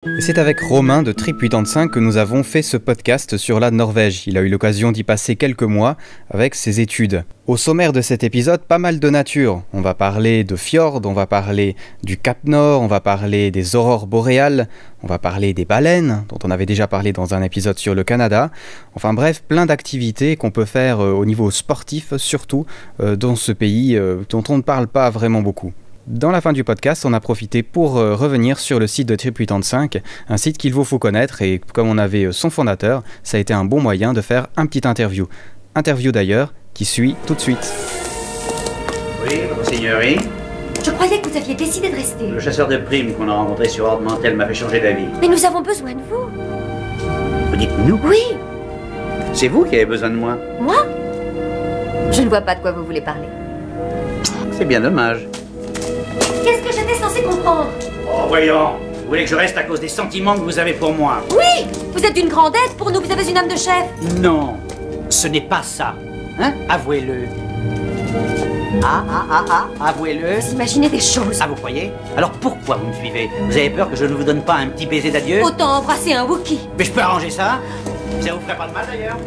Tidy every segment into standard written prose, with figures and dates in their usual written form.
Et c'est avec Romain de Trip 85 que nous avons fait ce podcast sur la Norvège. Il a eu l'occasion d'y passer quelques mois avec ses études. Au sommaire de cet épisode, pas mal de nature. On va parler de fjords, on va parler du Cap Nord, on va parler des aurores boréales, on va parler des baleines, dont on avait déjà parlé dans un épisode sur le Canada. Enfin bref, plein d'activités qu'on peut faire au niveau sportif, surtout dans ce pays dont on ne parle pas vraiment beaucoup. Dans la fin du podcast, on a profité pour revenir sur le site de Trip 85, un site qu'il vous faut connaître, et comme on avait son fondateur, ça a été un bon moyen de faire un petit interview. Interview d'ailleurs, qui suit tout de suite. Oui, votre seigneurie. Je croyais que vous aviez décidé de rester. Le chasseur de primes qu'on a rencontré sur Ordre Mantel m'a fait changer d'avis. Mais nous avons besoin de vous. Vous dites nous? Oui, C'est vous qui avez besoin de moi. moi? Je ne vois pas de quoi vous voulez parler. C'est bien dommage. Qu'est-ce que j'étais censée comprendre? Oh, voyons. Vous voulez que je reste à cause des sentiments que vous avez pour moi? Oui, vous êtes d'une grande aide pour nous, vous avez une âme de chef. Non, ce n'est pas ça. Hein? Avouez-le. Avouez-le. Vous imaginez des choses. Ah, vous croyez? Alors pourquoi vous me suivez? Vous avez peur que je ne vous donne pas un petit baiser d'adieu? Autant embrasser un Wookie. Mais je peux arranger ça. Ça vous ferait pas de mal d'ailleurs.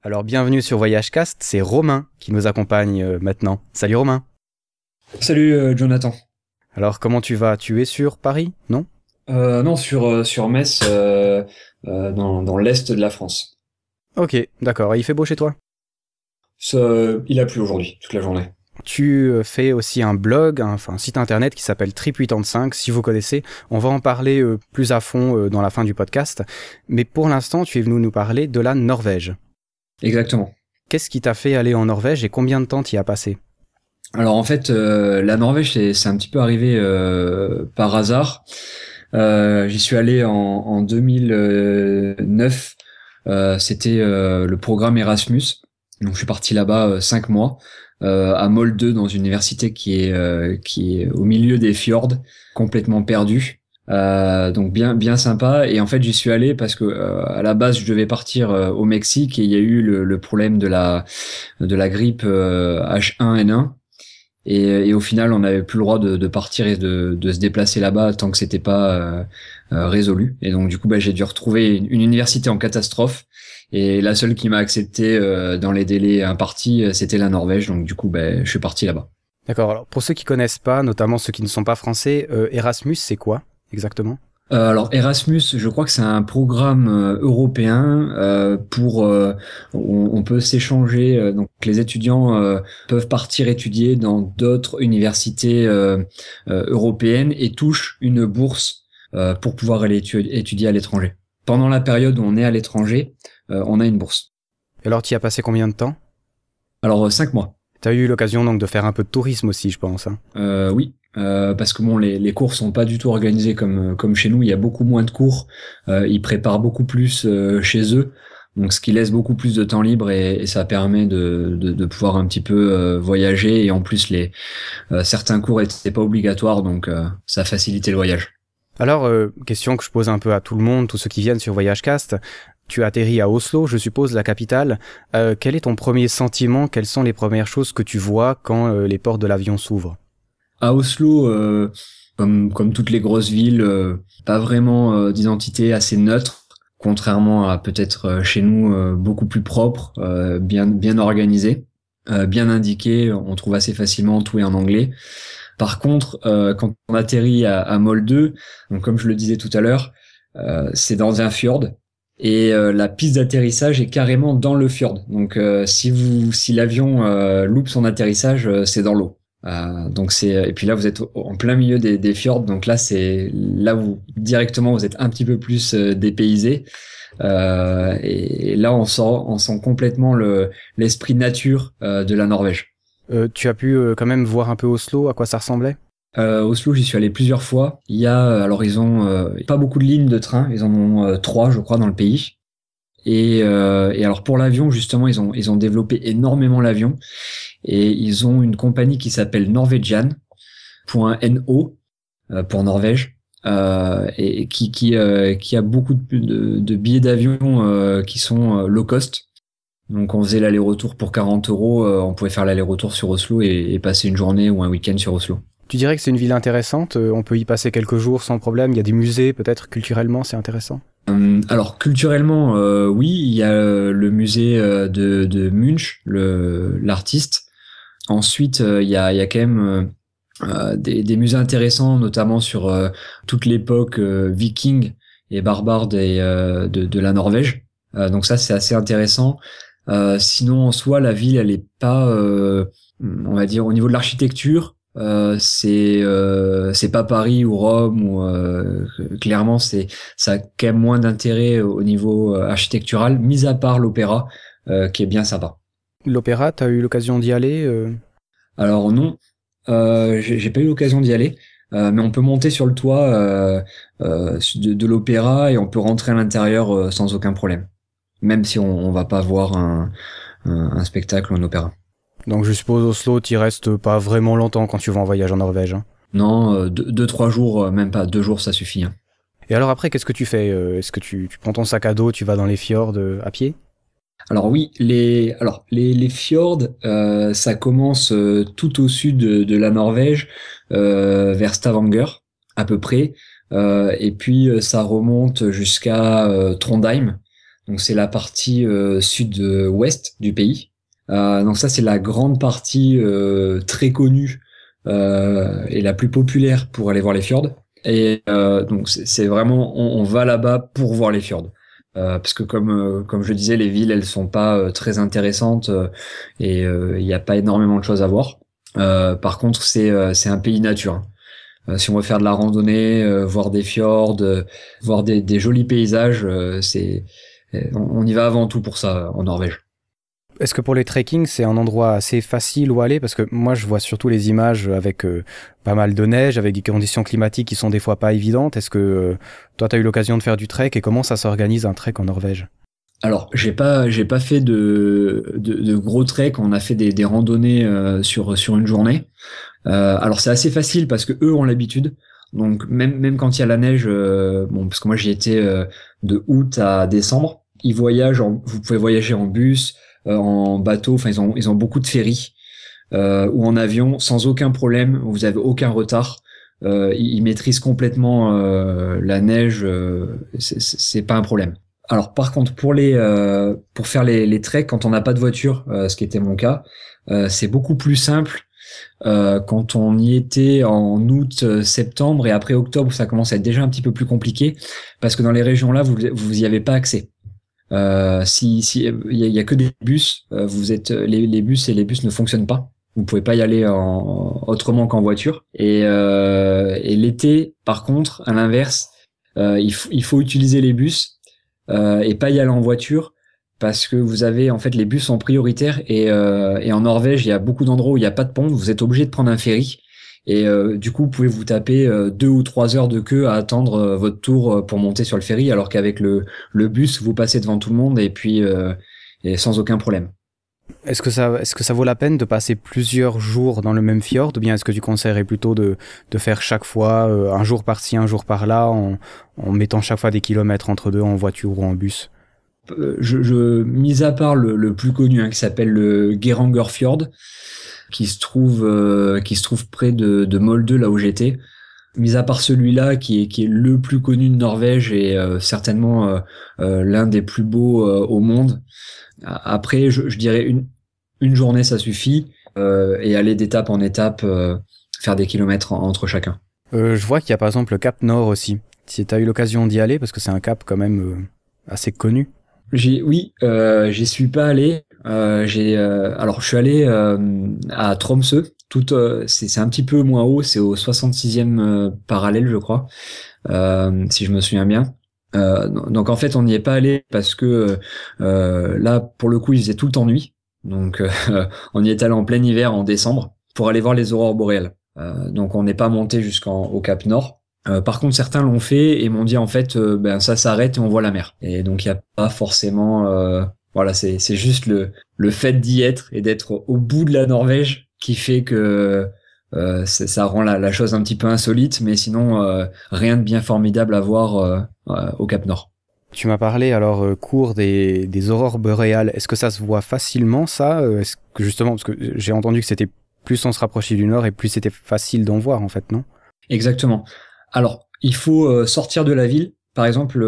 Alors bienvenue sur VoyageCast, c'est Romain qui nous accompagne maintenant. Salut Romain. Salut Jonathan. Alors comment tu vas? Tu es sur Paris, non? Non, sur Metz, dans l'est de la France. Ok, d'accord. Et il fait beau chez toi? Il a plu aujourd'hui, toute la journée. Tu fais aussi un blog, un site internet qui s'appelle Trip 85, si vous connaissez. On va en parler plus à fond dans la fin du podcast. Mais pour l'instant, tu es venu nous parler de la Norvège. Exactement. Qu'est-ce qui t'a fait aller en Norvège et combien de temps t'y as passé? Alors en fait, la Norvège, c'est un petit peu arrivé par hasard. J'y suis allé en 2009. C'était le programme Erasmus. Donc je suis parti là-bas 5 mois à Molde, dans une université qui est au milieu des fjords, complètement perdue. Donc bien sympa. Et en fait, j'y suis allé parce que à la base, je devais partir au Mexique, et il y a eu le problème de la grippe H1N1. Et au final, on n'avait plus le droit de partir et de se déplacer là-bas tant que c'était pas résolu. Et donc du coup, j'ai dû retrouver une université en catastrophe. Et la seule qui m'a accepté dans les délais impartis, c'était la Norvège. Donc du coup, je suis parti là-bas. D'accord. Alors pour ceux qui connaissent pas, notamment ceux qui ne sont pas français, Erasmus, c'est quoi exactement? Alors Erasmus, je crois que c'est un programme européen pour on peut s'échanger, donc les étudiants peuvent partir étudier dans d'autres universités européennes et touchent une bourse pour pouvoir aller étudier à l'étranger. Pendant la période où on est à l'étranger, on a une bourse. Et alors tu y as passé combien de temps? Alors 5 mois. T'as eu l'occasion donc de faire un peu de tourisme aussi, je pense. Hein. Oui. Parce que bon, les cours sont pas du tout organisés comme chez nous. Il y a beaucoup moins de cours. Ils préparent beaucoup plus chez eux, donc ce qui laisse beaucoup plus de temps libre, et ça permet de pouvoir un petit peu voyager. Et en plus, certains cours étaient pas obligatoires, donc ça a facilité le voyage. Alors, question que je pose un peu à tout le monde, tous ceux qui viennent sur VoyageCast. Tu atterris à Oslo, je suppose, la capitale. Quel est ton premier sentiment? Quelles sont les premières choses que tu vois quand les portes de l'avion s'ouvrent? À Oslo, comme toutes les grosses villes, pas vraiment d'identité, assez neutre, contrairement à peut-être chez nous, beaucoup plus propre, bien organisé, bien indiqué. On trouve assez facilement, tout est en anglais. Par contre, quand on atterrit à Molde, donc comme je le disais tout à l'heure, c'est dans un fjord. Et la piste d'atterrissage est carrément dans le fjord. Donc si l'avion loupe son atterrissage, c'est dans l'eau. Et puis là vous êtes en plein milieu des fjords, donc là c'est là où directement vous êtes un petit peu plus dépaysé, et là on sent complètement l'esprit nature de la Norvège. Tu as pu quand même voir un peu Oslo, à quoi ça ressemblait? Oslo, j'y suis allé plusieurs fois. Il y a alors ils ont pas beaucoup de lignes de train, ils en ont 3 je crois dans le pays. Et alors pour l'avion justement, ils ont développé énormément l'avion, et ils ont une compagnie qui s'appelle Norwegian.no pour Norvège, et qui a beaucoup de billets d'avion qui sont low cost. Donc on faisait l'aller-retour pour 40 €, on pouvait faire l'aller-retour sur Oslo et passer une journée ou un week-end sur Oslo. Tu dirais que c'est une ville intéressante, on peut y passer quelques jours sans problème, il y a des musées, peut-être culturellement c'est intéressant? Alors culturellement, oui, il y a le musée de Munch, l'artiste. Ensuite, il y a quand même des musées intéressants, notamment sur toute l'époque viking et barbare de la Norvège. Donc ça, c'est assez intéressant. Sinon, en soi, la ville, elle est pas, on va dire, au niveau de l'architecture, c'est pas Paris ou Rome ou clairement ça a quand même moins d'intérêt au niveau architectural, mis à part l'opéra qui est bien sympa. L'opéra, t'as eu l'occasion d'y aller Alors non, j'ai pas eu l'occasion d'y aller, mais on peut monter sur le toit de l'opéra et on peut rentrer à l'intérieur sans aucun problème, même si on va pas voir un spectacle ou un opéra. Donc je suppose Oslo, t'y restes pas vraiment longtemps quand tu vas en voyage en Norvège. Hein. Non, 2-3 jours, même pas 2 jours, ça suffit. Hein. Et alors après, qu'est-ce que tu fais Est-ce que tu prends ton sac à dos, tu vas dans les fjords à pied? Alors oui, les fjords, ça commence tout au sud de la Norvège, vers Stavanger à peu près, et puis ça remonte jusqu'à Trondheim. Donc c'est la partie sud-ouest du pays. Donc ça c'est la grande partie très connue et la plus populaire pour aller voir les fjords. Et donc c'est vraiment on va là-bas pour voir les fjords. Parce que comme je disais, les villes elles sont pas très intéressantes et il n'y a pas énormément de choses à voir. Par contre c'est un pays nature. Si on veut faire de la randonnée, voir des fjords, voir des jolis paysages, on y va avant tout pour ça en Norvège. Est-ce que pour les trekking, c'est un endroit assez facile où aller? Parce que moi, je vois surtout les images avec pas mal de neige, avec des conditions climatiques qui sont des fois pas évidentes. Est-ce que toi, tu as eu l'occasion de faire du trek et comment ça s'organise un trek en Norvège? Alors, j'ai pas fait de gros trek. On a fait des randonnées sur une journée. Alors, c'est assez facile parce que eux ont l'habitude. Donc, même quand il y a la neige, bon, parce que moi j'y étais de août à décembre. Vous pouvez voyager en bus, en bateau. Enfin, ils ont beaucoup de ferries ou en avion sans aucun problème. Vous avez aucun retard. Ils maîtrisent complètement la neige. C'est pas un problème. Alors par contre pour faire les treks quand on n'a pas de voiture, ce qui était mon cas, c'est beaucoup plus simple quand on y était en août, septembre et après octobre ça commence à être déjà un petit peu plus compliqué parce que dans les régions là vous y avez pas accès. Si il y a que des bus, les bus et les bus ne fonctionnent pas. Vous pouvez pas y aller autrement qu'en voiture. Et l'été par contre à l'inverse, il faut utiliser les bus. Et pas y aller en voiture parce que vous avez en fait les bus sont prioritaires et en Norvège il y a beaucoup d'endroits où il y a pas de pont, vous êtes obligé de prendre un ferry et du coup vous pouvez vous taper 2 ou 3 heures de queue à attendre votre tour pour monter sur le ferry alors qu'avec le bus vous passez devant tout le monde et puis et sans aucun problème. Est-ce que ça vaut la peine de passer plusieurs jours dans le même fjord ou bien est-ce que tu conseillerais plutôt de faire chaque fois un jour par-ci, un jour par-là en mettant chaque fois des kilomètres entre deux en voiture ou en bus? Mis à part le plus connu qui s'appelle le Gerangerfjord qui se trouve près de Molde là où j'étais. Mis à part celui-là qui est le plus connu de Norvège et certainement l'un des plus beaux au monde. Après, je dirais une journée, ça suffit, et aller d'étape en étape, faire des kilomètres entre chacun. Je vois qu'il y a par exemple le Cap Nord aussi. Si tu as eu l'occasion d'y aller, parce que c'est un cap quand même assez connu. J'y suis pas allé. Alors, je suis allé à Tromsø. C'est un petit peu moins haut, c'est au 66e parallèle, je crois, si je me souviens bien. Donc en fait on n'y est pas allé parce que là pour le coup il faisait tout le temps nuit, donc on y est allé en plein hiver en décembre pour aller voir les aurores boréales. Donc on n'est pas monté jusqu'au Cap Nord. Par contre certains l'ont fait et m'ont dit en fait ça s'arrête et on voit la mer. Et donc il y a pas forcément voilà c'est juste le fait d'y être et d'être au bout de la Norvège qui fait que ça rend la chose un petit peu insolite, mais sinon rien de bien formidable à voir au Cap Nord. Tu m'as parlé alors court des aurores boréales. Est-ce que ça se voit facilement ça? Est-ce que justement, parce que j'ai entendu que c'était plus on se rapprochait du nord et plus c'était facile d'en voir en fait, non? Exactement. Alors, il faut sortir de la ville. Par exemple,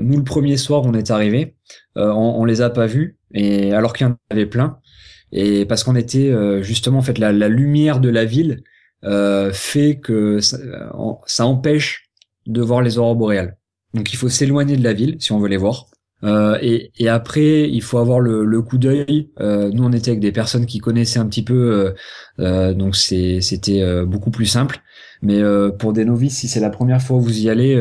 nous, le premier soir, on est arrivé, on les a pas vus, et alors qu'il y en avait plein, et parce qu'on était justement, en fait, la lumière de la ville fait que ça empêche de voir les aurores boréales. Donc, il faut s'éloigner de la ville si on veut les voir. Et après, il faut avoir le coup d'œil. Nous, on était avec des personnes qui connaissaient un petit peu, donc c'était beaucoup plus simple. Mais pour des novices, si c'est la première fois que vous y allez,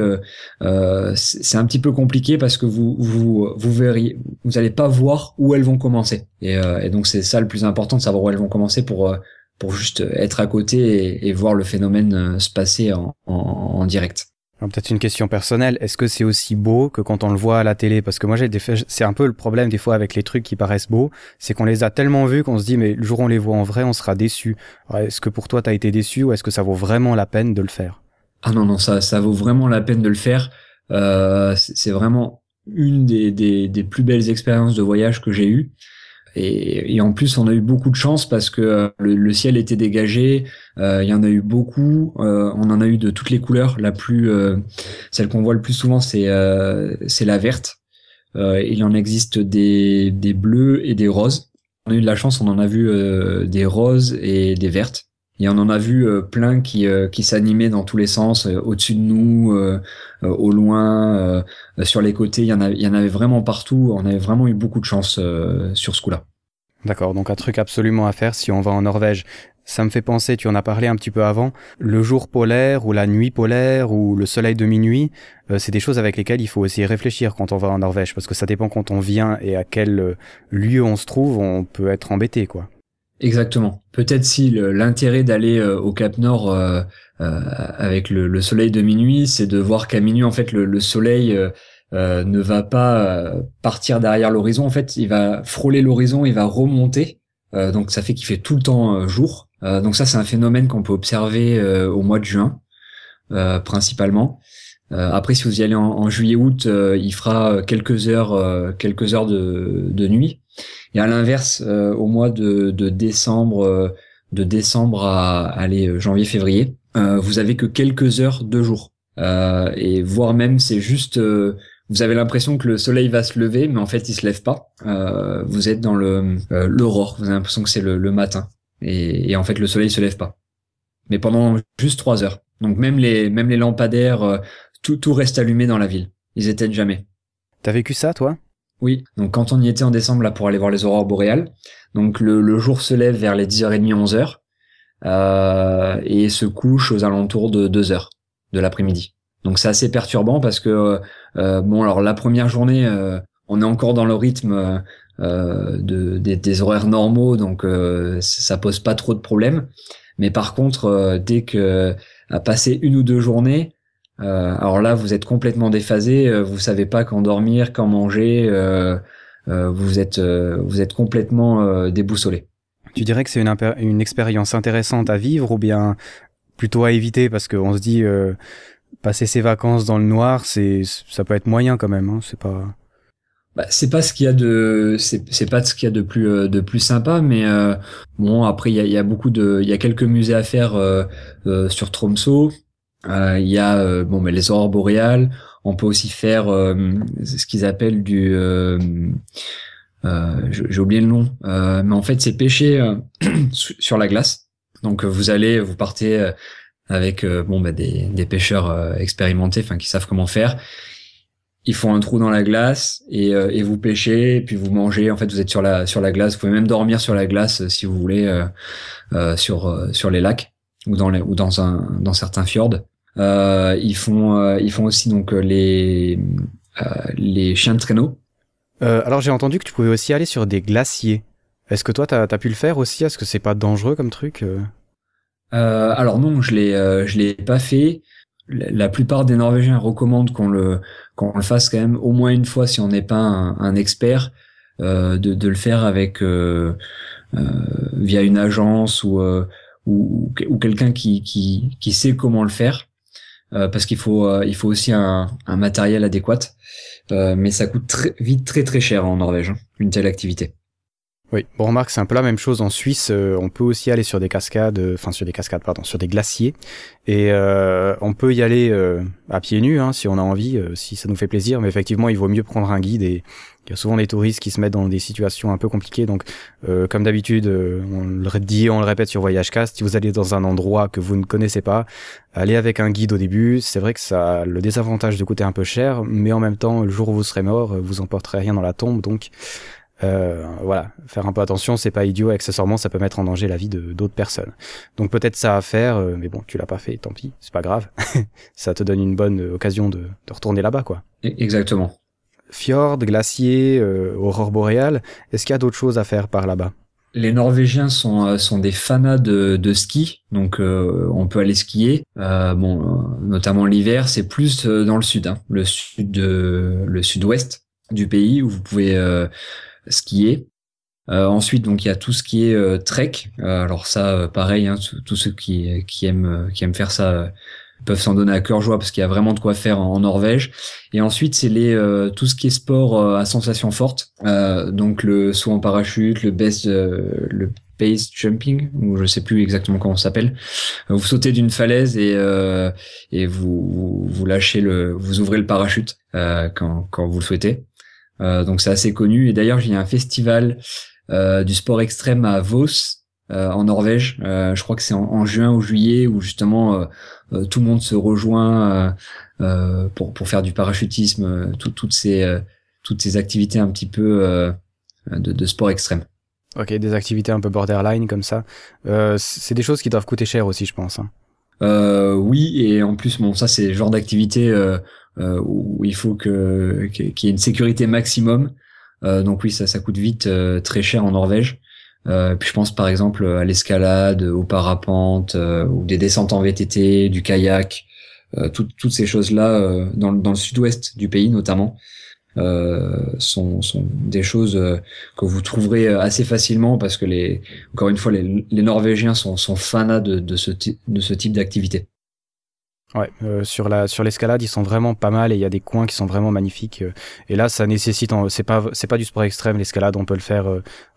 c'est un petit peu compliqué parce que vous verriez, vous allez pas voir où elles vont commencer. Et donc c'est ça le plus important, de savoir où elles vont commencer pour juste être à côté et voir le phénomène se passer en direct. Alors, peut-être une question personnelle, est-ce que c'est aussi beau que quand on le voit à la télé? Parce que moi, c'est un peu le problème des fois avec les trucs qui paraissent beaux, c'est qu'on les a tellement vus qu'on se dit, mais le jour où on les voit en vrai, on sera déçu. Alors, est-ce que pour toi, t'as été déçu ou est-ce que ça vaut vraiment la peine de le faire? Ah non, ça vaut vraiment la peine de le faire. C'est vraiment une des plus belles expériences de voyage que j'ai eues. Et en plus, on a eu beaucoup de chance parce que le ciel était dégagé. Il y en a eu beaucoup. On en a eu de toutes les couleurs. Celle qu'on voit le plus souvent, c'est la verte. Il en existe des bleus et des roses. On a eu de la chance. On en a vu des roses et des vertes. Et on en a vu plein qui s'animaient dans tous les sens, au-dessus de nous, au loin, sur les côtés. Il y en avait vraiment partout. On avait vraiment eu beaucoup de chance sur ce coup-là. D'accord, donc un truc absolument à faire si on va en Norvège. Ça me fait penser, tu en as parlé un petit peu avant, le jour polaire ou la nuit polaire ou le soleil de minuit, c'est des choses avec lesquelles il faut aussi réfléchir quand on va en Norvège, parce que ça dépend quand on vient et à quel lieu on se trouve, on peut être embêté, quoi. Exactement. Peut-être si l'intérêt d'aller au Cap Nord avec le soleil de minuit, c'est de voir qu'à minuit, en fait, le soleil ne va pas partir derrière l'horizon. En fait, il va frôler l'horizon, il va remonter. Donc, ça fait qu'il fait tout le temps jour. Donc ça, c'est un phénomène qu'on peut observer au mois de juin, principalement. Après, si vous y allez en juillet-août, il fera quelques heures de nuit. Et à l'inverse, au mois de décembre, à aller janvier-février, vous avez que quelques heures de jour. Et voire même, c'est juste, vous avez l'impression que le soleil va se lever, mais en fait, il se lève pas. Vous êtes dans l'aurore. Vous avez l'impression que c'est le matin. Et en fait, le soleil se lève pas. Mais pendant juste 3 heures. Donc même les lampadaires, tout reste allumé dans la ville. Ils éteignent jamais. T'as vécu ça, toi? Oui, donc quand on y était en décembre là pour aller voir les aurores boréales, donc le jour se lève vers les 10h30, 11h, et se couche aux alentours de 2h de l'après-midi. Donc c'est assez perturbant parce que bon, alors la première journée, on est encore dans le rythme des horaires normaux, donc ça pose pas trop de problèmes. Mais par contre, dès que à passer 1 ou 2 journées, alors là, vous êtes complètement déphasé, vous savez pas quand dormir, quand manger, vous êtes complètement déboussolé. Tu dirais que c'est une expérience intéressante à vivre ou bien plutôt à éviter parce qu'on se dit passer ses vacances dans le noir, ça peut être moyen quand même, hein, c'est pas. Bah, c'est pas ce qu'il y a de plus sympa, mais bon, après il y a quelques musées à faire sur Tromsø. Il y a bon, mais les aurores boréales. On peut aussi faire ce qu'ils appellent j'ai oublié le nom, mais en fait c'est pêcher sur la glace. Donc vous partez avec des pêcheurs expérimentés, enfin qui savent comment faire. Ils font un trou dans la glace et vous pêchez et puis vous mangez. En fait, vous êtes sur la glace. Vous pouvez même dormir sur la glace si vous voulez sur les lacs ou dans certains fjords. Ils font aussi donc les chiens de traîneau. Alors j'ai entendu que tu pouvais aussi aller sur des glaciers. Est-ce que toi t'as pu le faire aussi? Est-ce que c'est pas dangereux comme truc? Alors non, je l'ai pas fait. La plupart des Norvégiens recommandent qu'on le fasse quand même au moins une fois si on n'est pas un expert, de le faire avec via une agence ou quelqu'un qui sait comment le faire, parce qu'il faut aussi un matériel adéquat, mais ça coûte très vite très très cher en Norvège, une telle activité. Oui, bon, remarque, c'est un peu la même chose en Suisse. On peut aussi aller sur des cascades, sur des glaciers. Et on peut y aller à pieds nus, hein, si on a envie, si ça nous fait plaisir. Mais effectivement, il vaut mieux prendre un guide. Et il y a souvent des touristes qui se mettent dans des situations un peu compliquées. Donc, comme d'habitude, on le dit, on le répète sur VoyageCast, si vous allez dans un endroit que vous ne connaissez pas, allez avec un guide au début. C'est vrai que ça a le désavantage de coûter un peu cher, mais en même temps, le jour où vous serez mort, vous emporterez rien dans la tombe. Donc, voilà, faire un peu attention, c'est pas idiot, accessoirement ça peut mettre en danger la vie d'autres personnes. Donc peut-être ça à faire, mais bon, tu l'as pas fait, tant pis, c'est pas grave. Ça te donne une bonne occasion de retourner là-bas, quoi. Exactement. Fjord, glacier, aurore boréale, est-ce qu'il y a d'autres choses à faire par là-bas? Les Norvégiens sont des fanas de ski, donc on peut aller skier. Notamment l'hiver, c'est plus dans le sud, hein, le sud-ouest du pays où vous pouvez skier. Ensuite, donc il y a tout ce qui est trek. Alors ça, pareil, hein, tous ceux qui aiment faire ça peuvent s'en donner à cœur joie parce qu'il y a vraiment de quoi faire en Norvège. Et ensuite, c'est tout ce qui est sport à sensations fortes. Donc le saut en parachute, le base jumping, ou je sais plus exactement comment ça s'appelle. Vous sautez d'une falaise et vous lâchez vous ouvrez le parachute quand vous le souhaitez. Donc c'est assez connu. Et d'ailleurs, il y a un festival du sport extrême à Voss en Norvège. Je crois que c'est en juin ou juillet où justement tout le monde se rejoint pour faire du parachutisme, toutes ces activités un petit peu de sport extrême. Ok, des activités un peu borderline comme ça. C'est des choses qui doivent coûter cher aussi, je pense. Hein. Oui, et en plus, bon, ça c'est le genre d'activité où il faut qu'il y ait une sécurité maximum. Donc oui, ça coûte vite très cher en Norvège. Puis je pense par exemple à l'escalade, au parapente, ou des descentes en VTT, du kayak, toutes ces choses-là dans le sud-ouest du pays notamment sont des choses que vous trouverez assez facilement parce que encore une fois les Norvégiens sont fanas de ce type d'activité. Ouais, sur l'escalade, ils sont vraiment pas mal et il y a des coins qui sont vraiment magnifiques. Et là, ça nécessite, c'est pas du sport extrême, l'escalade, on peut le faire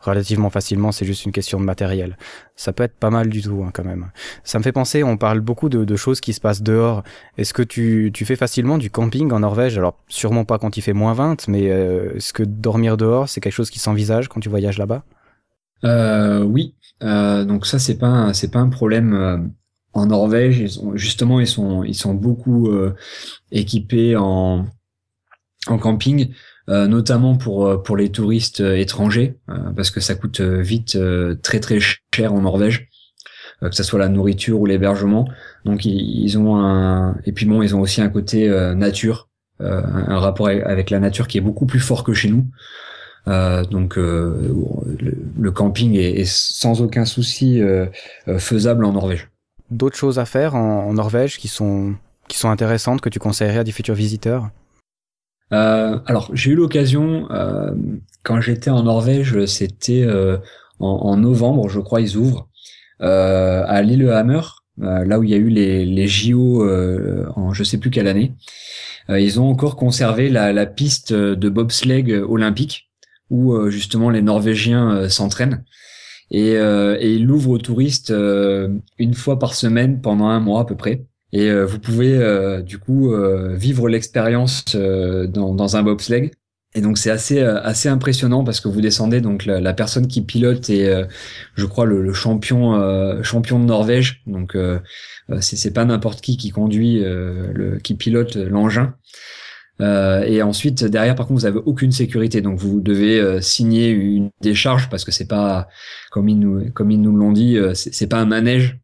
relativement facilement, c'est juste une question de matériel. Ça peut être pas mal du tout, hein, quand même. Ça me fait penser, on parle beaucoup de choses qui se passent dehors. Est-ce que tu fais facilement du camping en Norvège? Alors, sûrement pas quand il fait -20, mais est-ce que dormir dehors, c'est quelque chose qui s'envisage quand tu voyages là-bas? Oui, donc ça c'est pas un problème. En Norvège, ils sont beaucoup équipés en camping, notamment pour les touristes étrangers, parce que ça coûte vite très très cher en Norvège, que ça soit la nourriture ou l'hébergement. Donc ils ont ils ont aussi un côté nature, un rapport avec la nature qui est beaucoup plus fort que chez nous. Donc le camping est sans aucun souci faisable en Norvège. D'autres choses à faire en Norvège qui sont intéressantes que tu conseillerais à des futurs visiteurs? Alors j'ai eu l'occasion quand j'étais en Norvège, c'était en novembre, je crois, ils ouvrent à Lillehammer, là où il y a eu les JO en je sais plus quelle année. Ils ont encore conservé la piste de bobsleigh olympique où justement les Norvégiens s'entraînent. Et il l'ouvre aux touristes une fois par semaine pendant un mois à peu près. Et vous pouvez du coup vivre l'expérience dans un bobsleigh. Et donc c'est assez impressionnant parce que vous descendez, donc la personne qui pilote est je crois le champion de Norvège. Donc c'est pas n'importe qui conduit qui pilote l'engin. Et ensuite derrière par contre vous avez aucune sécurité, donc vous devez signer une décharge parce que c'est pas comme ils nous l'ont dit, c'est pas un manège,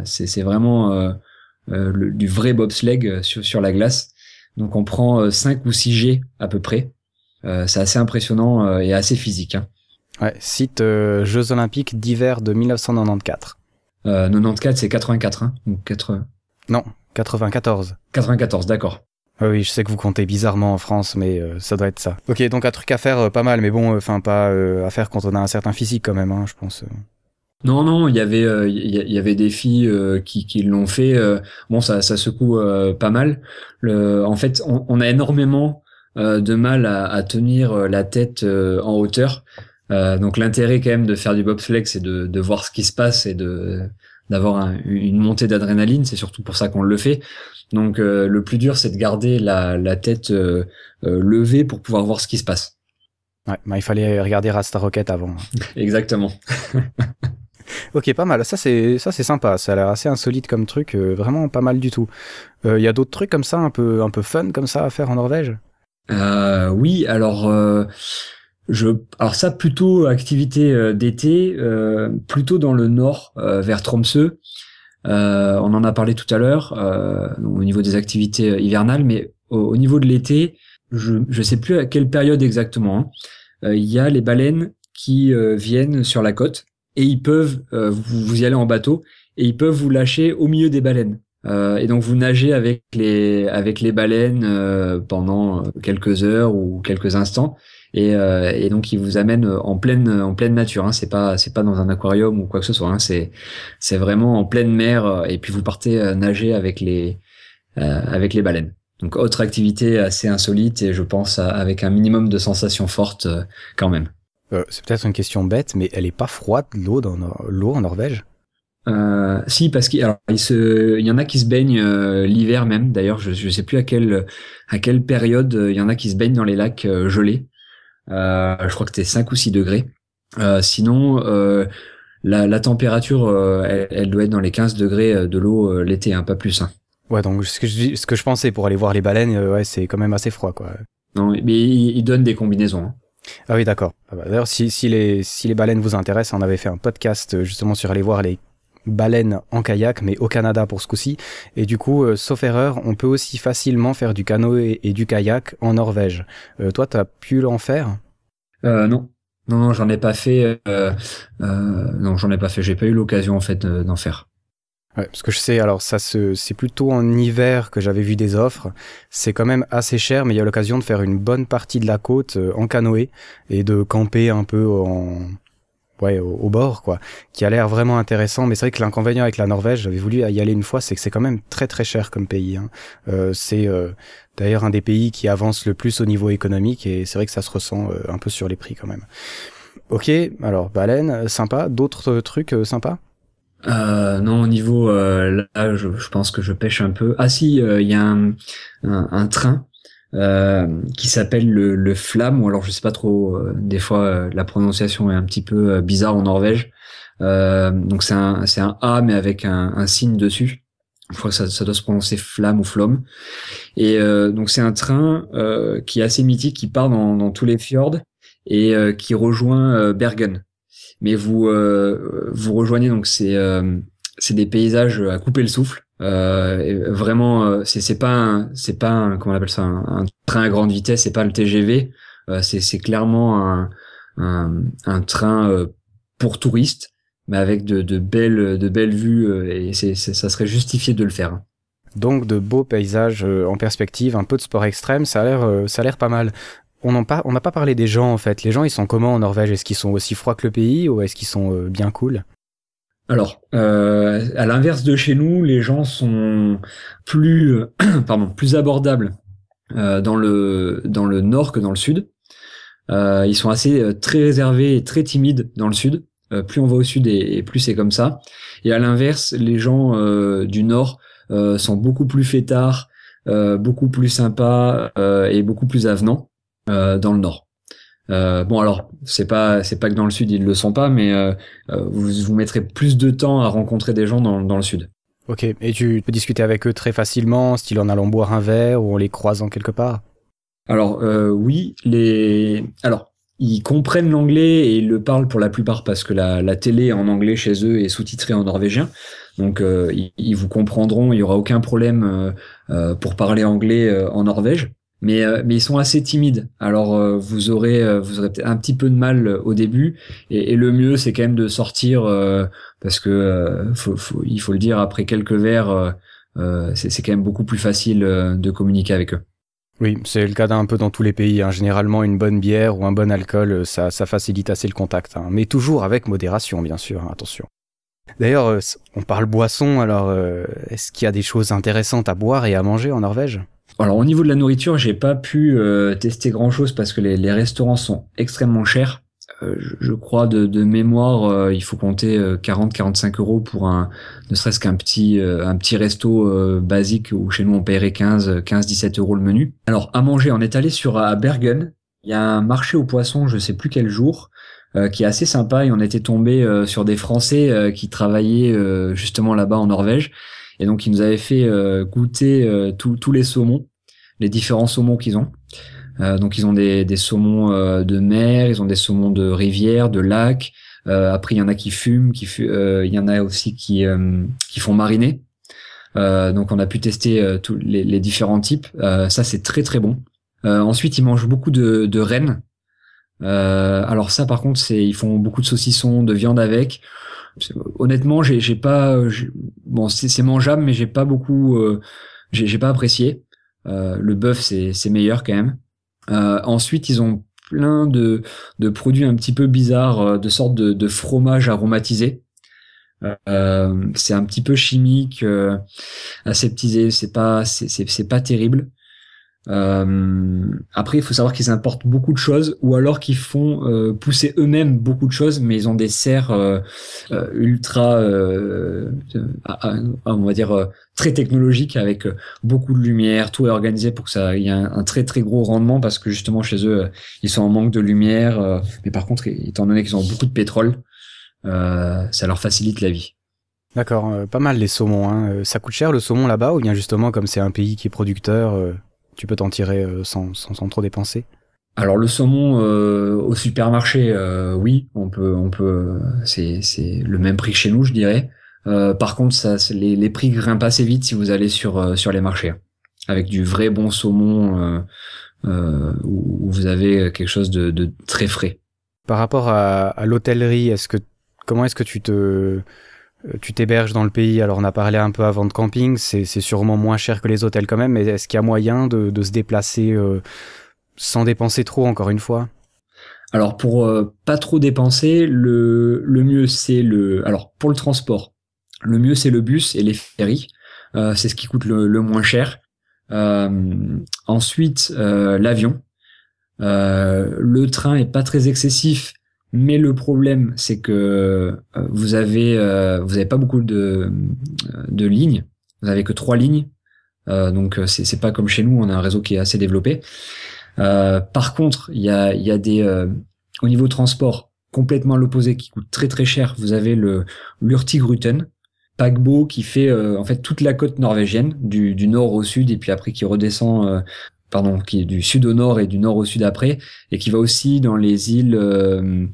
c'est vraiment du vrai bobsleigh sur la glace. Donc on prend 5 ou 6 G à peu près. C'est assez impressionnant et assez physique, hein. Ouais, site Jeux Olympiques d'hiver de 1994. 94 c'est 84, hein, donc 80. Non, 94. 94, d'accord. Oui, je sais que vous comptez bizarrement en France, mais ça doit être ça. Ok, donc un truc à faire pas mal, mais bon, enfin pas à faire quand on a un certain physique quand même, hein, je pense. Non, il y avait des filles qui l'ont fait. Bon, ça secoue pas mal. En fait, on a énormément de mal à tenir la tête en hauteur. Donc l'intérêt quand même de faire du bobsleigh, c'est de voir ce qui se passe et d'avoir une montée d'adrénaline. C'est surtout pour ça qu'on le fait. Donc le plus dur, c'est de garder la tête levée pour pouvoir voir ce qui se passe. Ouais, bah, il fallait regarder Rasta Rocket avant. Exactement. Ok, pas mal. Ça c'est sympa. Ça a l'air assez insolite comme truc. Vraiment pas mal du tout. Y a d'autres trucs comme ça, un peu fun comme ça à faire en Norvège? Oui, alors ça plutôt activité d'été, plutôt dans le nord, vers Tromsø. On en a parlé tout à l'heure au niveau des activités hivernales, mais au niveau de l'été, je sais plus à quelle période exactement. Il y a les baleines qui viennent sur la côte et ils peuvent vous y allez en bateau et ils peuvent vous lâcher au milieu des baleines. Et donc vous nagez avec les baleines pendant quelques heures ou quelques instants et donc ils vous amènent en pleine nature, hein. C'est pas dans un aquarium ou quoi que ce soit, hein. C'est vraiment en pleine mer et puis vous partez nager avec les baleines. Donc autre activité assez insolite et je pense avec un minimum de sensations fortes quand même. C'est peut-être une question bête, mais elle est pas froide l'eau en Norvège? Si, parce qu'il y en a qui se baignent l'hiver même. D'ailleurs, je sais plus à quelle période il y en a qui se baignent dans les lacs gelés. Je crois que c'était 5 ou 6 degrés. Sinon, la température, elle doit être dans les 15 degrés de l'eau l'été, hein, pas plus. Hein. Ouais, donc ce que je pensais pour aller voir les baleines, ouais, c'est quand même assez froid, quoi. Non, mais ils donnent des combinaisons. Hein. Ah oui, d'accord. D'ailleurs, si les baleines vous intéressent, on avait fait un podcast justement sur aller voir les baleines en kayak, mais au Canada pour ce coup-ci. Et du coup, sauf erreur, on peut aussi facilement faire du canoë et du kayak en Norvège. Toi, t'as pu en faire? Non. Non, j'en ai pas fait. Non, j'en ai pas fait. J'ai pas eu l'occasion en fait d'en faire. Ouais, parce que je sais, alors c'est plutôt en hiver que j'avais vu des offres. C'est quand même assez cher, mais il y a l'occasion de faire une bonne partie de la côte en canoë et de camper un peu au bord, quoi, qui a l'air vraiment intéressant. Mais c'est vrai que l'inconvénient avec la Norvège, j'avais voulu y aller une fois, c'est que c'est quand même très très cher comme pays. Hein. C'est d'ailleurs un des pays qui avance le plus au niveau économique et c'est vrai que ça se ressent un peu sur les prix quand même. Ok, alors baleine, sympa. D'autres trucs sympas? Non, au niveau là, je pense que je pêche un peu. Ah si, il y a un train qui s'appelle le Flam, ou alors je sais pas trop. Des fois, la prononciation est un petit peu bizarre en Norvège. Donc c'est un A mais avec un signe dessus. Je crois que ça doit se prononcer Flam ou Flom. Et donc c'est un train qui est assez mythique, qui part dans tous les fjords et qui rejoint Bergen. Mais vous rejoignez donc c'est des paysages à couper le souffle. Et vraiment c'est pas un comment on appelle ça un train à grande vitesse, c'est pas le TGV. C'est clairement un train pour touristes, mais avec de belles vues et ça serait justifié de le faire. Donc de beaux paysages en perspective, un peu de sport extrême, ça a l'air pas mal. On n'a pas parlé des gens en fait. Les gens, ils sont comment en Norvège? Est-ce qu'ils sont aussi froids que le pays ou est-ce qu'ils sont bien cool? Alors, à l'inverse de chez nous, les gens sont plus abordables dans le nord que dans le sud. Ils sont très réservés et très timides dans le sud. Plus on va au sud et plus c'est comme ça. Et à l'inverse, les gens du nord sont beaucoup plus fêtards, beaucoup plus sympas et beaucoup plus avenants. Dans le nord. Bon alors c'est pas que dans le sud ils le sont pas, mais vous mettrez plus de temps à rencontrer des gens dans le sud. Ok, et tu peux discuter avec eux très facilement, style en allant boire un verre ou en les croisant quelque part? Alors oui, alors ils comprennent l'anglais et ils le parlent pour la plupart parce que la télé en anglais chez eux est sous-titrée en norvégien. Donc ils vous comprendront, il y aura aucun problème pour parler anglais en Norvège. Mais ils sont assez timides. Alors vous aurez peut-être un petit peu de mal au début et le mieux c'est quand même de sortir parce que il faut le dire, après quelques verres c'est quand même beaucoup plus facile de communiquer avec eux. Oui, c'est le cas d'un peu dans tous les pays. Hein. Généralement, une bonne bière ou un bon alcool, ça facilite assez le contact. Hein. Mais toujours avec modération, bien sûr. Hein, attention. D'ailleurs, on parle boisson. Alors, est-ce qu'il y a des choses intéressantes à boire et à manger en Norvège? Alors au niveau de la nourriture, j'ai pas pu tester grand chose parce que les restaurants sont extrêmement chers. je crois de mémoire, il faut compter 40-45 euros pour ne serait-ce qu'un petit resto basique où chez nous on paierait 15-17 euros le menu. Alors à manger, on est allé à Bergen. Il y a un marché aux poissons, je sais plus quel jour, qui est assez sympa et on était tombé sur des Français qui travaillaient justement là-bas en Norvège et donc ils nous avaient fait goûter tous les saumons, les différents saumons qu'ils ont. Donc ils ont des saumons de mer, ils ont des saumons de rivière, de lac. Après il y en a qui fument, il y en a aussi qui font mariner. Donc on a pu tester tous les différents types. Ça c'est très très bon. Ensuite ils mangent beaucoup de rennes. Alors ça par contre ils font beaucoup de saucissons, de viande avec. Honnêtement j'ai pas bon c'est mangeable mais j'ai pas beaucoup j'ai pas apprécié. Le bœuf c'est meilleur quand même. Ensuite, ils ont plein de produits un petit peu bizarres, de sortes de fromages aromatisés. C'est un petit peu chimique, aseptisé. C'est pas terrible. Après, il faut savoir qu'ils importent beaucoup de choses, ou alors qu'ils font pousser eux-mêmes beaucoup de choses, mais ils ont des serres ultra, on va dire très technologiques, avec beaucoup de lumière. Tout est organisé pour que ça il y ait un très très gros rendement, parce que justement chez eux, ils sont en manque de lumière. Mais par contre, étant donné qu'ils ont beaucoup de pétrole, ça leur facilite la vie. D'accord, pas mal les saumons. Hein. Ça coûte cher le saumon là-bas, ou bien justement comme c'est un pays qui est producteur, tu peux t'en tirer sans trop dépenser? Alors le saumon au supermarché, oui, on peut, c'est le même prix que chez nous, je dirais. Par contre, les prix grimpent assez vite si vous allez sur les marchés, avec du vrai bon saumon où vous avez quelque chose de très frais. Par rapport à l'hôtellerie, comment est-ce que tu t'héberges dans le pays? Alors on a parlé un peu avant de camping, c'est sûrement moins cher que les hôtels quand même, mais est-ce qu'il y a moyen de se déplacer sans dépenser trop, encore une fois? Alors pour pas trop dépenser, le mieux c'est alors pour le transport, le mieux c'est le bus et les ferries, c'est ce qui coûte le moins cher. Ensuite l'avion, le train est pas très excessif. Mais le problème, c'est que vous avez pas beaucoup de lignes. Vous avez que 3 lignes. Donc c'est pas comme chez nous, on a un réseau qui est assez développé. Par contre, il y a des au niveau transport complètement à l'opposé qui coûte très très cher. Vous avez le l'Hurtigruten, paquebot qui fait en fait toute la côte norvégienne du nord au sud et puis après qui redescend qui est du sud au nord et du nord au sud après, et qui va aussi dans les îles de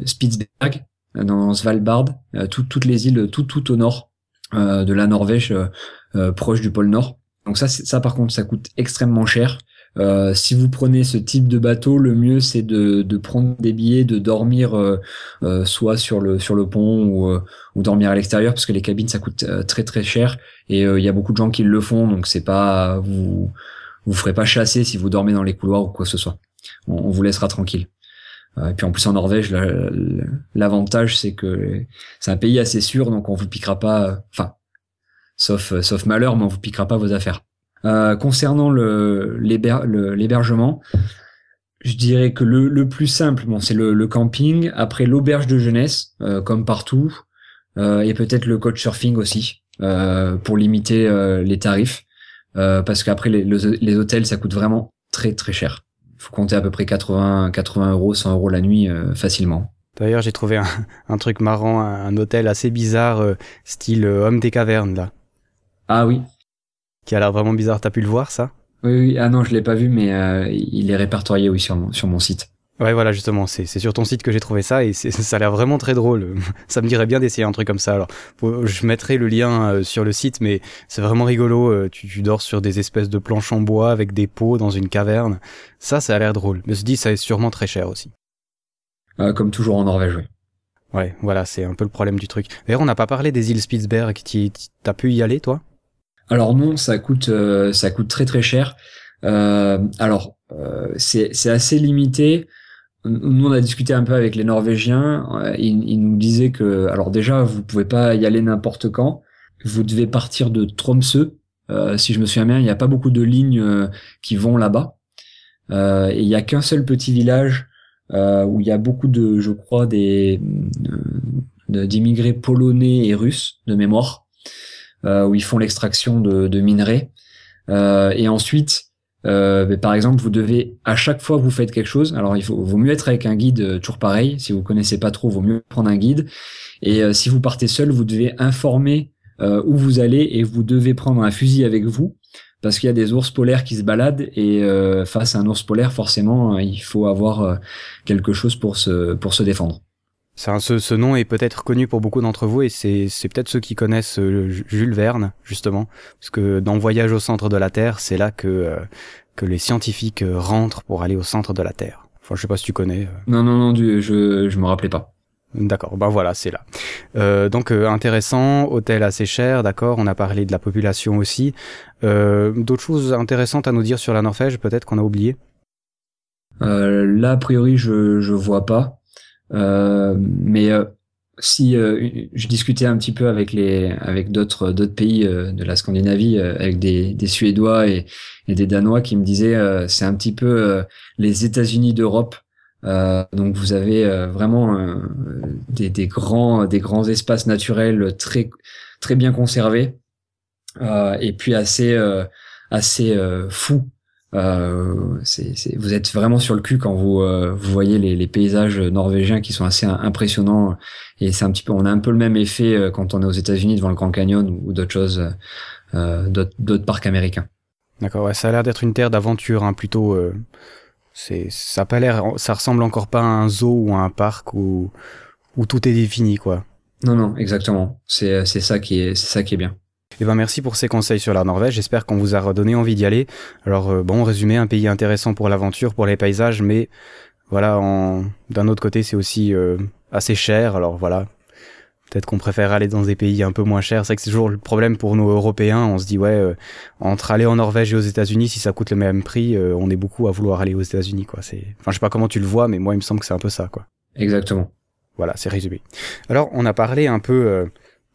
Spitsberg, dans Svalbard, toutes les îles tout au nord de la Norvège, proche du pôle Nord. Donc ça par contre, ça coûte extrêmement cher. Si vous prenez ce type de bateau, le mieux c'est de prendre des billets, de dormir soit sur le pont ou dormir à l'extérieur, parce que les cabines ça coûte très très cher, et il y a beaucoup de gens qui le font, donc c'est pas vous ferez pas chasser si vous dormez dans les couloirs ou quoi que ce soit. On vous laissera tranquille. Et puis en plus en Norvège, l'avantage c'est que c'est un pays assez sûr, donc on vous piquera pas, sauf malheur, mais on vous piquera pas vos affaires. Concernant l'hébergement, je dirais que le plus simple, c'est le camping, après l'auberge de jeunesse, comme partout, et peut-être le couchsurfing aussi, pour limiter les tarifs. Parce qu'après les hôtels ça coûte vraiment très très cher. Il faut compter à peu près 80 euros, 100 euros la nuit facilement. D'ailleurs j'ai trouvé un truc marrant, un hôtel assez bizarre, style Homme des cavernes là. Ah oui. Qui a l'air vraiment bizarre, t'as pu le voir ça? Oui, ah non je l'ai pas vu, mais il est répertorié oui sur mon site. Ouais, voilà, justement, c'est sur ton site que j'ai trouvé ça, et ça a l'air vraiment très drôle. Ça me dirait bien d'essayer un truc comme ça. Alors, je mettrai le lien sur le site, mais c'est vraiment rigolo. Tu dors sur des espèces de planches en bois avec des pots dans une caverne. Ça a l'air drôle. Mais je dis, ça est sûrement très cher aussi. Comme toujours en Norvège, oui. Ouais, voilà, c'est un peu le problème du truc. D'ailleurs, on n'a pas parlé des îles Spitsberg. T'as pu y aller, toi? Alors non, ça coûte très très cher. C'est assez limité. Nous, on a discuté un peu avec les Norvégiens. Ils nous disaient que, alors déjà, vous pouvez pas y aller n'importe quand. Vous devez partir de Tromsø. Si je me souviens bien, il n'y a pas beaucoup de lignes qui vont là-bas. Et il y a qu'un seul petit village où il y a beaucoup de, je crois, d'immigrés polonais et russes de mémoire, où ils font l'extraction de minerais. Et ensuite, par exemple, vous devez, à chaque fois que vous faites quelque chose, alors vaut mieux être avec un guide, toujours pareil. Si vous connaissez pas trop, vaut mieux prendre un guide. Et si vous partez seul, vous devez informer où vous allez, et vous devez prendre un fusil avec vous, parce qu'il y a des ours polaires qui se baladent, et face à un ours polaire, forcément, il faut avoir quelque chose pour se défendre. Ce nom est peut-être connu pour beaucoup d'entre vous, et c'est peut-être ceux qui connaissent Jules Verne, justement, parce que dans Voyage au centre de la Terre, c'est là que les scientifiques rentrent pour aller au centre de la Terre. Enfin, je sais pas si tu connais. Non, je me rappelais pas. D'accord, ben voilà, c'est là. Donc intéressant, hôtel assez cher, d'accord, on a parlé de la population aussi. D'autres choses intéressantes à nous dire sur la Norvège, peut-être qu'on a oublié? Là, a priori, je vois pas. Mais si je discutais un petit peu avec d'autres pays de la Scandinavie, avec des Suédois et des Danois qui me disaient c'est un petit peu les États-Unis d'Europe. Donc vous avez vraiment des grands espaces naturels très très bien conservés, et puis assez fous. Vous êtes vraiment sur le cul quand vous voyez les paysages norvégiens qui sont assez impressionnants, et c'est un petit peu, on a un peu le même effet quand on est aux États-Unis devant le Grand Canyon ou d'autres choses, d'autres parcs américains. D'accord, ouais, ça a l'air d'être une terre d'aventure, hein, plutôt. Ça a pas l'air, ça ressemble encore pas à un zoo ou à un parc où tout est défini, quoi. Non, exactement. C'est ça qui est bien. Eh ben merci pour ces conseils sur la Norvège, j'espère qu'on vous a redonné envie d'y aller. Alors bon, en résumé, un pays intéressant pour l'aventure, pour les paysages, mais voilà, d'un autre côté, c'est aussi assez cher, alors voilà. Peut-être qu'on préfère aller dans des pays un peu moins chers. C'est vrai que c'est toujours le problème pour nous Européens. On se dit, ouais, entre aller en Norvège et aux États-Unis, si ça coûte le même prix, on est beaucoup à vouloir aller aux États-Unis, quoi. Enfin, je sais pas comment tu le vois, mais moi, il me semble que c'est un peu ça, quoi. Exactement. Voilà, c'est résumé. Alors, on a parlé un peu,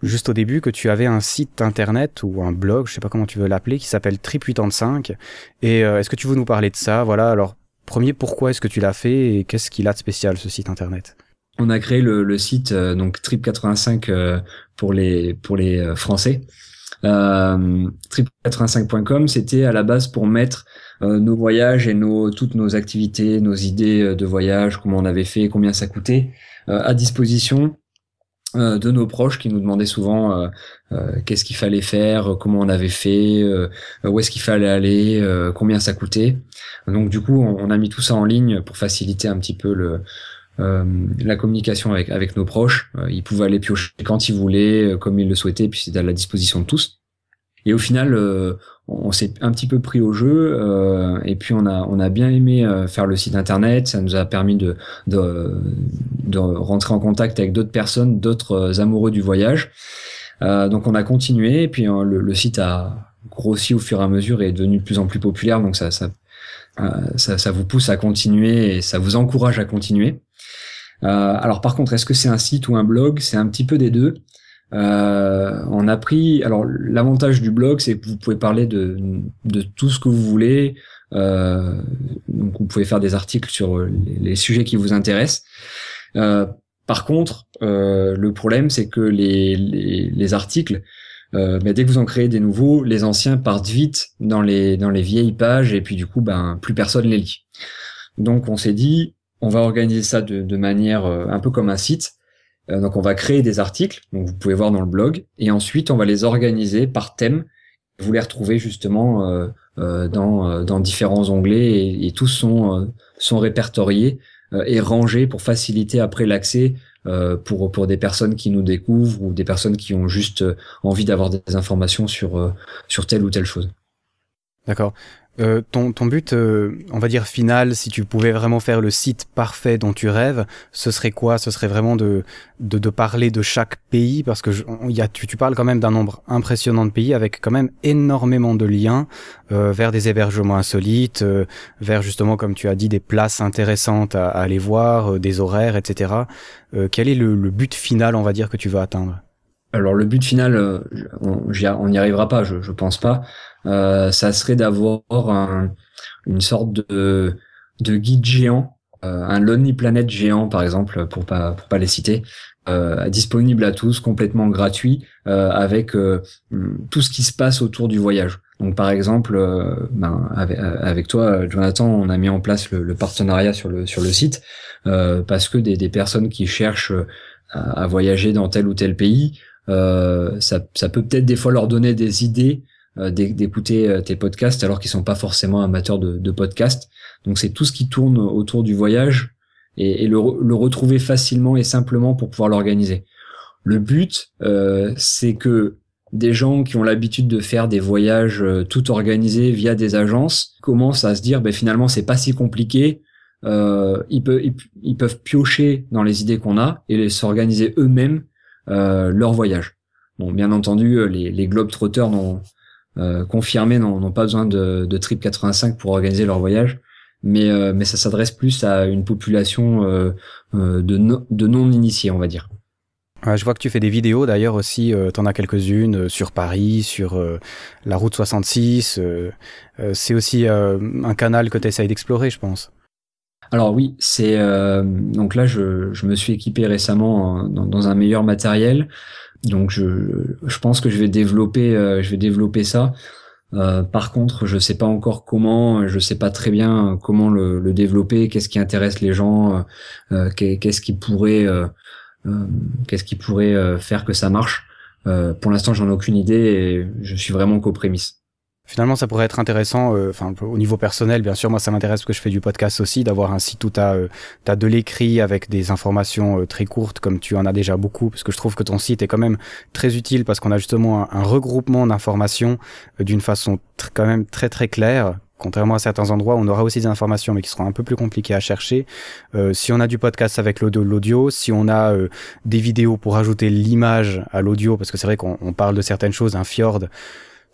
juste au début, que tu avais un site internet ou un blog, je sais pas comment tu veux l'appeler, qui s'appelle Trip85. Et est-ce que tu veux nous parler de ça? Voilà, alors, premier, pourquoi est-ce que tu l'as fait et qu'est-ce qu'il a de spécial, ce site internet? On a créé le site donc Trip85 pour les Français. Trip85.com, c'était à la base pour mettre nos voyages et toutes nos activités, nos idées de voyage, comment on avait fait, combien ça coûtait, à disposition de nos proches qui nous demandaient souvent qu'est-ce qu'il fallait faire, comment on avait fait, où est-ce qu'il fallait aller, combien ça coûtait. Donc du coup, on a mis tout ça en ligne pour faciliter un petit peu la communication avec nos proches. Ils pouvaient aller piocher quand ils voulaient, comme ils le souhaitaient, puis c'était à la disposition de tous. Et au final, on s'est un petit peu pris au jeu, et puis on a bien aimé faire le site internet. Ça nous a permis de rentrer en contact avec d'autres personnes, d'autres amoureux du voyage. Donc on a continué, et puis le site a grossi au fur et à mesure et est devenu de plus en plus populaire. Donc ça vous pousse à continuer et ça vous encourage à continuer. Alors par contre, est-ce que c'est un site ou un blog? C'est un petit peu des deux. On a pris. Alors l'avantage du blog, c'est que vous pouvez parler de tout ce que vous voulez. Donc vous pouvez faire des articles sur les sujets qui vous intéressent. Par contre, le problème, c'est que les articles, dès que vous en créez des nouveaux, les anciens partent vite dans les vieilles pages, et puis du coup, plus personne les lit. Donc on s'est dit, on va organiser ça de manière un peu comme un site. Donc on va créer des articles, donc vous pouvez voir dans le blog, et ensuite on va les organiser par thème. Vous les retrouvez justement dans différents onglets, et tous sont répertoriés et rangés pour faciliter après l'accès pour des personnes qui nous découvrent ou des personnes qui ont juste envie d'avoir des informations sur telle ou telle chose. D'accord. Ton but, on va dire final, si tu pouvais vraiment faire le site parfait dont tu rêves, ce serait quoi? Ce serait vraiment de parler de chaque pays, parce que tu parles quand même d'un nombre impressionnant de pays, avec quand même énormément de liens vers des hébergements insolites, vers justement, comme tu as dit, des places intéressantes à aller voir, des horaires, etc. Quel est le but final, on va dire, que tu veux atteindre? Alors le but final, on n'y arrivera pas, je pense pas. Ça serait d'avoir une sorte de guide géant un Lonely Planet géant, par exemple, pour pas les citer, disponible à tous, complètement gratuit, avec tout ce qui se passe autour du voyage. Donc, par exemple, avec toi, Jonathan, on a mis en place le partenariat sur le site, parce que des personnes qui cherchent à voyager dans tel ou tel pays, ça peut peut-être des fois leur donner des idées d'écouter tes podcasts alors qu'ils sont pas forcément amateurs de podcasts. Donc c'est tout ce qui tourne autour du voyage et le retrouver facilement et simplement pour pouvoir l'organiser. Le but, c'est que des gens qui ont l'habitude de faire des voyages tout organisés via des agences commencent à se dire finalement c'est pas si compliqué. Ils peuvent piocher dans les idées qu'on a et s'organiser eux-mêmes leur voyage. Bon, bien entendu, les globetrotters confirmés n'ont pas besoin de Trip 85 pour organiser leur voyage, mais ça s'adresse plus à une population de non-initiés, on va dire. Ouais, je vois que tu fais des vidéos d'ailleurs aussi, t'en as quelques-unes sur Paris, sur la route 66. C'est aussi un canal que tu essayes d'explorer, je pense. Alors oui, c'est donc là je me suis équipé récemment dans un meilleur matériel. Donc je pense que je vais développer ça. Par contre, je sais pas encore comment, je sais pas très bien comment le développer, qu'est-ce qui intéresse les gens, qu'est-ce qui pourrait faire que ça marche. Pour l'instant, j'en ai aucune idée et je suis vraiment qu'aux prémices. Finalement, ça pourrait être intéressant, au niveau personnel, bien sûr, moi ça m'intéresse parce que je fais du podcast aussi, d'avoir un site où t'as de l'écrit avec des informations très courtes, comme tu en as déjà beaucoup, parce que je trouve que ton site est quand même très utile parce qu'on a justement un regroupement d'informations d'une façon quand même très très claire. Contrairement à certains endroits, on aura aussi des informations, mais qui seront un peu plus compliquées à chercher. Si on a du podcast avec l'audio, si on a des vidéos pour ajouter l'image à l'audio, parce que c'est vrai qu'on parle de certaines choses, un fjord,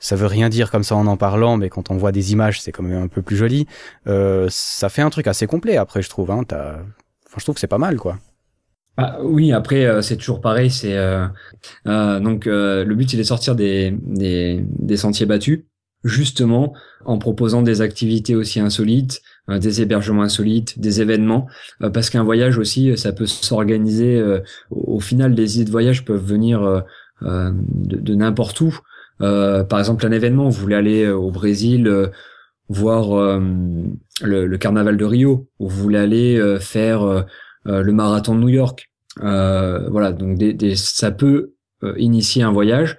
ça veut rien dire comme ça en parlant, mais quand on voit des images, c'est quand même un peu plus joli. Ça fait un truc assez complet après, je trouve. Je trouve que c'est pas mal, quoi. Ah, oui, après c'est toujours pareil. C'est donc le but, c'est de sortir des sentiers battus, justement en proposant des activités aussi insolites, des hébergements insolites, des événements, parce qu'un voyage aussi, ça peut s'organiser. Au final, les idées de voyage peuvent venir de n'importe où. Par exemple, un événement, vous voulez aller au Brésil voir le carnaval de Rio, ou vous voulez aller faire le marathon de New York. Voilà, donc ça peut initier un voyage,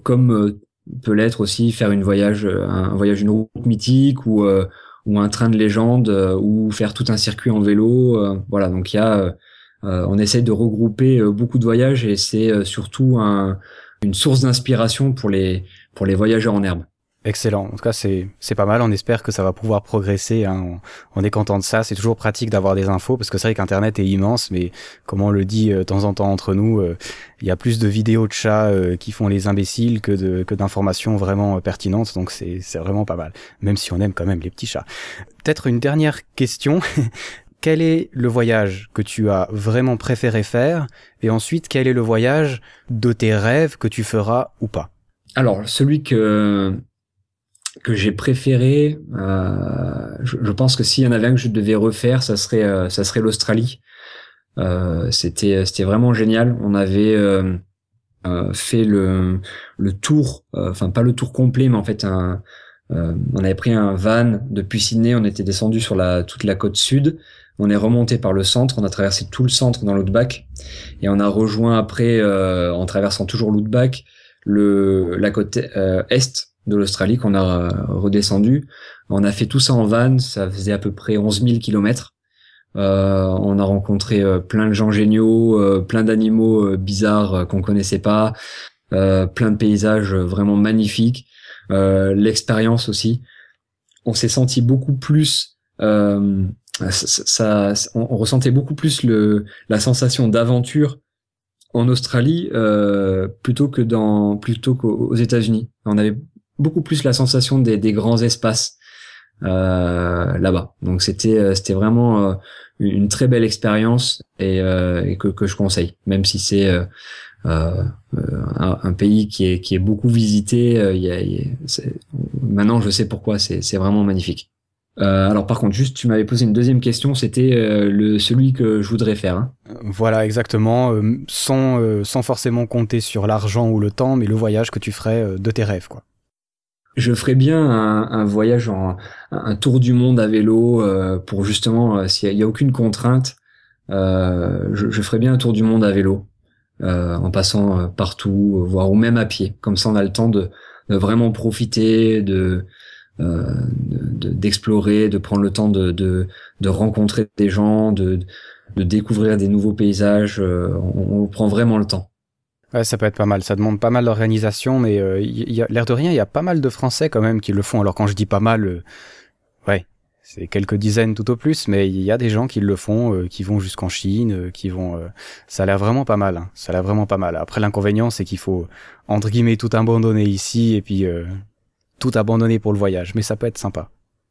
comme peut l'être aussi faire un voyage une route mythique ou un train de légende, ou faire tout un circuit en vélo. Voilà, donc on essaye de regrouper beaucoup de voyages et c'est surtout une source d'inspiration pour les voyageurs en herbe. Excellent. En tout cas, c'est pas mal. On espère que ça va pouvoir progresser, hein. On est content de ça. C'est toujours pratique d'avoir des infos parce que c'est vrai qu'Internet est immense, mais comme on le dit de temps en temps entre nous, il y a plus de vidéos de chats qui font les imbéciles que d'informations vraiment pertinentes. Donc c'est vraiment pas mal. Même si on aime quand même les petits chats. Peut-être une dernière question. Quel est le voyage que tu as vraiment préféré faire? Et ensuite, quel est le voyage de tes rêves que tu feras ou pas? Alors, celui que j'ai préféré, je pense que s'il y en avait un que je devais refaire, ça serait l'Australie. C'était vraiment génial. On avait fait le tour, enfin pas le tour complet, mais en fait on avait pris un van depuis Sydney, on était descendu sur toute la côte sud. On est remonté par le centre, on a traversé tout le centre dans l'Outback et on a rejoint après, en traversant toujours l'Outback, la côte est de l'Australie qu'on a redescendu. On a fait tout ça en van, ça faisait à peu près 11 000 kilomètres. On a rencontré plein de gens géniaux, plein d'animaux bizarres qu'on connaissait pas, plein de paysages vraiment magnifiques. L'expérience aussi. On s'est senti beaucoup plus... on ressentait beaucoup plus la sensation d'aventure en Australie plutôt qu'aux États-Unis. On avait beaucoup plus la sensation des grands espaces là-bas. Donc c'était vraiment une très belle expérience et que je conseille, même si c'est un pays qui est beaucoup visité. Maintenant je sais pourquoi, c'est vraiment magnifique. Alors par contre, juste, tu m'avais posé une deuxième question, c'était celui que je voudrais faire. Hein. Voilà, exactement, sans forcément compter sur l'argent ou le temps, mais le voyage que tu ferais de tes rêves, quoi. Je ferais bien un voyage, un tour du monde à vélo, pour justement, s'il y a aucune contrainte, je ferais bien un tour du monde à vélo, en passant partout, voire ou même à pied. Comme ça, on a le temps de vraiment profiter, d'explorer, de prendre le temps de rencontrer des gens, de découvrir des nouveaux paysages. On prend vraiment le temps. Ouais, ça peut être pas mal, ça demande pas mal d'organisation, mais l'air de rien, il y a pas mal de Français quand même qui le font. Alors quand je dis pas mal, ouais, c'est quelques dizaines tout au plus, mais il y a des gens qui le font, qui vont jusqu'en Chine, qui vont... ça a l'air vraiment pas mal, hein. Ça a l'air vraiment pas mal. Après, l'inconvénient, c'est qu'il faut, entre guillemets, tout abandonner ici, et puis tout abandonner pour le voyage, mais ça peut être sympa.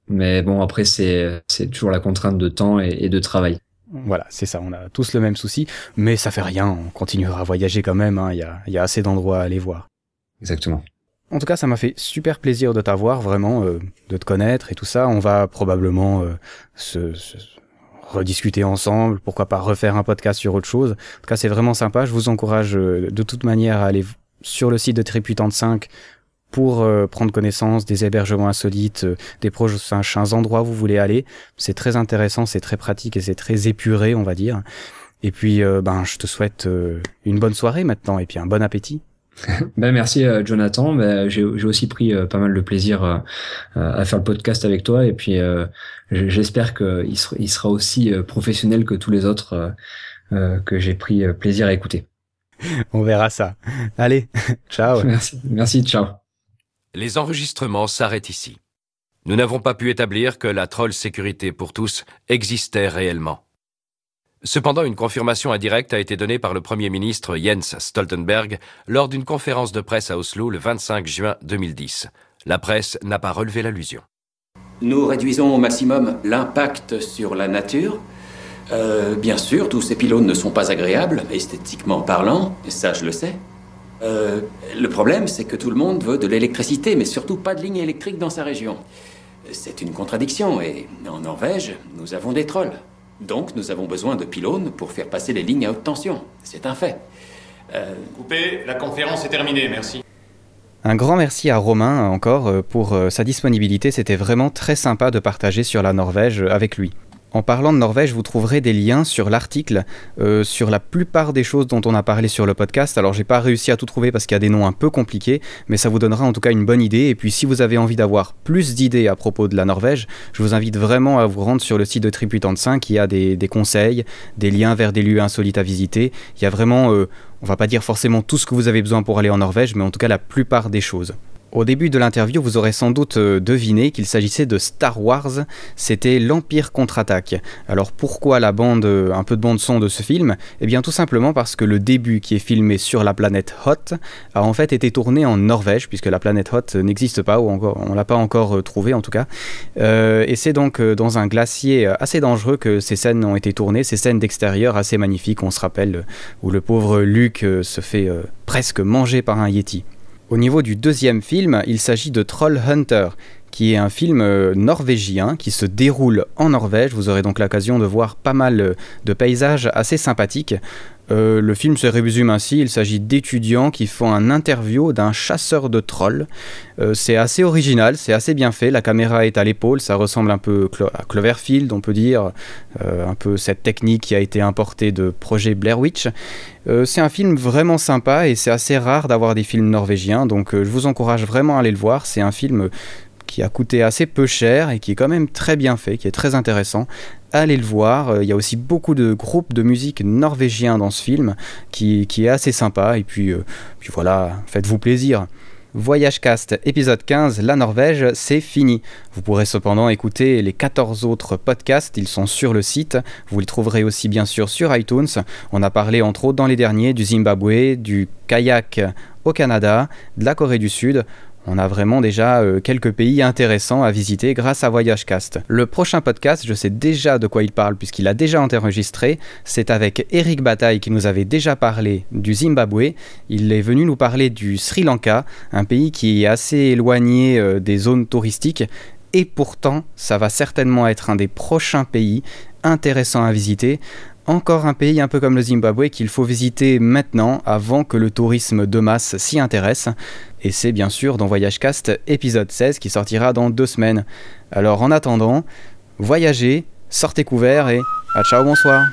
Mais bon, après, c'est toujours la contrainte de temps et de travail. Voilà, c'est ça, on a tous le même souci, mais ça fait rien, on continuera à voyager quand même, hein, il y a assez d'endroits à aller voir. Exactement. En tout cas, ça m'a fait super plaisir de t'avoir, vraiment, de te connaître et tout ça. On va probablement se rediscuter ensemble, pourquoi pas refaire un podcast sur autre chose. En tout cas, c'est vraiment sympa, je vous encourage de toute manière à aller sur le site de Trip 85 pour prendre connaissance des hébergements insolites, des prochains endroits où vous voulez aller. C'est très intéressant, c'est très pratique et c'est très épuré, on va dire. Et puis, je te souhaite une bonne soirée maintenant et puis un bon appétit. Merci Jonathan. J'ai aussi pris pas mal de plaisir à faire le podcast avec toi et puis j'espère qu'il sera aussi professionnel que tous les autres que j'ai pris plaisir à écouter. On verra ça. Allez, ciao. Merci, ciao. Les enregistrements s'arrêtent ici. Nous n'avons pas pu établir que la troll sécurité pour tous existait réellement. Cependant, une confirmation indirecte a été donnée par le Premier ministre Jens Stoltenberg lors d'une conférence de presse à Oslo le 25 juin 2010. La presse n'a pas relevé l'allusion. Nous réduisons au maximum l'impact sur la nature. Bien sûr, tous ces pylônes ne sont pas agréables, esthétiquement parlant, et ça je le sais. Le problème, c'est que tout le monde veut de l'électricité, mais surtout pas de ligne électrique dans sa région. C'est une contradiction, et en Norvège, nous avons des trolls. Donc, nous avons besoin de pylônes pour faire passer les lignes à haute tension. C'est un fait. Coupé, la conférence est terminée, merci. Un grand merci à Romain encore pour sa disponibilité. C'était vraiment très sympa de partager sur la Norvège avec lui. En parlant de Norvège, vous trouverez des liens sur l'article, sur la plupart des choses dont on a parlé sur le podcast. Alors, j'ai pas réussi à tout trouver parce qu'il y a des noms un peu compliqués, mais ça vous donnera en tout cas une bonne idée. Et puis, si vous avez envie d'avoir plus d'idées à propos de la Norvège, je vous invite vraiment à vous rendre sur le site de Trip 85. Il y a des conseils, des liens vers des lieux insolites à visiter. Il y a vraiment, on va pas dire forcément tout ce que vous avez besoin pour aller en Norvège, mais en tout cas la plupart des choses. Au début de l'interview, vous aurez sans doute deviné qu'il s'agissait de Star Wars, c'était l'Empire contre-attaque. Alors pourquoi un peu de bande son de ce film ? Eh bien tout simplement parce que le début qui est filmé sur la planète Hoth a en fait été tourné en Norvège, puisque la planète Hoth n'existe pas, ou on ne l'a pas encore trouvée en tout cas. Et c'est donc dans un glacier assez dangereux que ces scènes ont été tournées, ces scènes d'extérieur assez magnifiques, on se rappelle, où le pauvre Luke se fait presque manger par un Yeti. Au niveau du deuxième film, il s'agit de Troll Hunter, qui est un film norvégien qui se déroule en Norvège. Vous aurez donc l'occasion de voir pas mal de paysages assez sympathiques. Le film se résume ainsi, il s'agit d'étudiants qui font un interview d'un chasseur de trolls. C'est assez original, c'est assez bien fait, la caméra est à l'épaule, ça ressemble un peu à Cloverfield, on peut dire, un peu cette technique qui a été importée de projet Blair Witch. C'est un film vraiment sympa et c'est assez rare d'avoir des films norvégiens, donc je vous encourage vraiment à aller le voir. C'est un film qui a coûté assez peu cher et qui est quand même très bien fait, qui est très intéressant. Allez le voir, il y a aussi beaucoup de groupes de musique norvégiens dans ce film qui est assez sympa, et puis voilà, faites-vous plaisir. Voyage Cast, épisode 15, la Norvège, c'est fini. Vous pourrez cependant écouter les 14 autres podcasts, ils sont sur le site. Vous les trouverez aussi bien sûr sur iTunes. On a parlé entre autres dans les derniers du Zimbabwe, du kayak au Canada, de la Corée du Sud. On a vraiment déjà quelques pays intéressants à visiter grâce à VoyageCast. Le prochain podcast, je sais déjà de quoi il parle puisqu'il a déjà été enregistré. C'est avec Eric Bataille qui nous avait déjà parlé du Zimbabwe. Il est venu nous parler du Sri Lanka, un pays qui est assez éloigné des zones touristiques et pourtant, ça va certainement être un des prochains pays intéressants à visiter. Encore un pays un peu comme le Zimbabwe qu'il faut visiter maintenant avant que le tourisme de masse s'y intéresse. Et c'est bien sûr dans VoyageCast épisode 16 qui sortira dans 2 semaines. Alors en attendant, voyagez, sortez couverts et ciao, bonsoir.